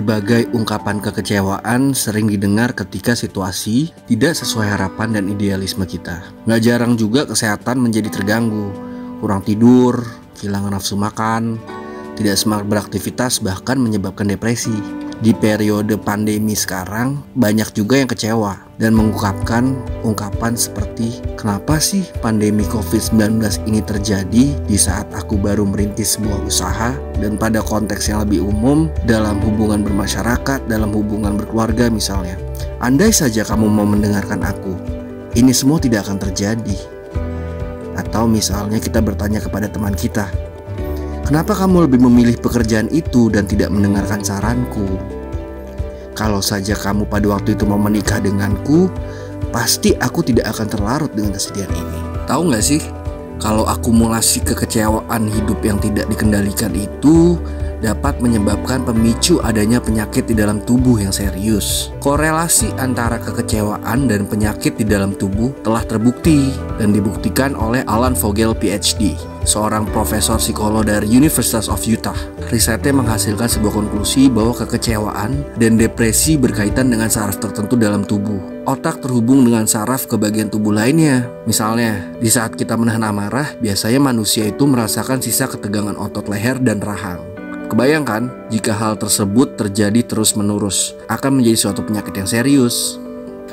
Berbagai ungkapan kekecewaan sering didengar ketika situasi tidak sesuai harapan dan idealisme kita. Gak jarang juga kesehatan menjadi terganggu, kurang tidur, kehilangan nafsu makan, tidak semangat beraktivitas, bahkan menyebabkan depresi. Di periode pandemi sekarang, banyak juga yang kecewa dan mengungkapkan ungkapan seperti, kenapa sih pandemi COVID-19 ini terjadi di saat aku baru merintis sebuah usaha, dan pada konteks yang lebih umum, dalam hubungan bermasyarakat, dalam hubungan berkeluarga misalnya. Andai saja kamu mau mendengarkan aku, ini semua tidak akan terjadi. Atau misalnya kita bertanya kepada teman kita, kenapa kamu lebih memilih pekerjaan itu dan tidak mendengarkan saranku? Kalau saja kamu pada waktu itu mau menikah denganku, pasti aku tidak akan terlarut dengan kesedihan ini. Tahu gak sih, kalau akumulasi kekecewaan hidup yang tidak dikendalikan itu dapat menyebabkan pemicu adanya penyakit di dalam tubuh yang serius. Korelasi antara kekecewaan dan penyakit di dalam tubuh telah terbukti dan dibuktikan oleh Alan Vogel PhD, seorang profesor psikolog dari University of Utah. Risetnya menghasilkan sebuah konklusi bahwa kekecewaan dan depresi berkaitan dengan saraf tertentu dalam tubuh. Otak terhubung dengan saraf ke bagian tubuh lainnya. Misalnya, di saat kita menahan amarah, biasanya manusia itu merasakan sisa ketegangan otot leher dan rahang. Kebayangkan jika hal tersebut terjadi terus-menerus, akan menjadi suatu penyakit yang serius.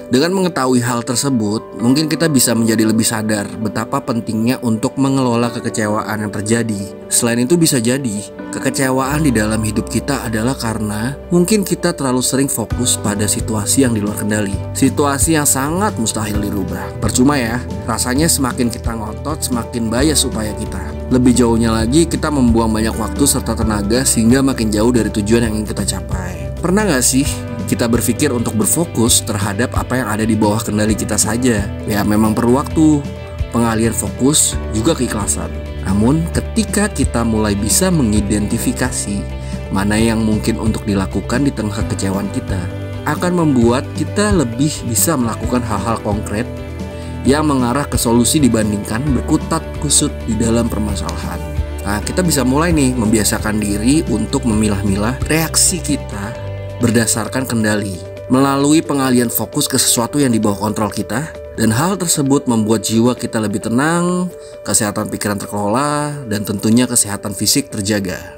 Dengan mengetahui hal tersebut, mungkin kita bisa menjadi lebih sadar betapa pentingnya untuk mengelola kekecewaan yang terjadi. Selain itu bisa jadi, kekecewaan di dalam hidup kita adalah karena mungkin kita terlalu sering fokus pada situasi yang di luar kendali. Situasi yang sangat mustahil dirubah. Percuma ya, rasanya semakin kita ngotot, semakin bias upaya kita. Lebih jauhnya lagi, kita membuang banyak waktu serta tenaga sehingga makin jauh dari tujuan yang ingin kita capai. Pernah gak sih kita berpikir untuk berfokus terhadap apa yang ada di bawah kendali kita saja? Ya memang perlu waktu, pengalihan fokus, juga keikhlasan. Namun ketika kita mulai bisa mengidentifikasi mana yang mungkin untuk dilakukan di tengah kekecewaan kita, akan membuat kita lebih bisa melakukan hal-hal konkret yang mengarah ke solusi dibandingkan berkutat kusut di dalam permasalahan. Nah, kita bisa mulai nih membiasakan diri untuk memilah-milah reaksi kita berdasarkan kendali, melalui pengalihan fokus ke sesuatu yang di bawah kontrol kita, dan hal tersebut membuat jiwa kita lebih tenang, kesehatan pikiran terkelola, dan tentunya kesehatan fisik terjaga.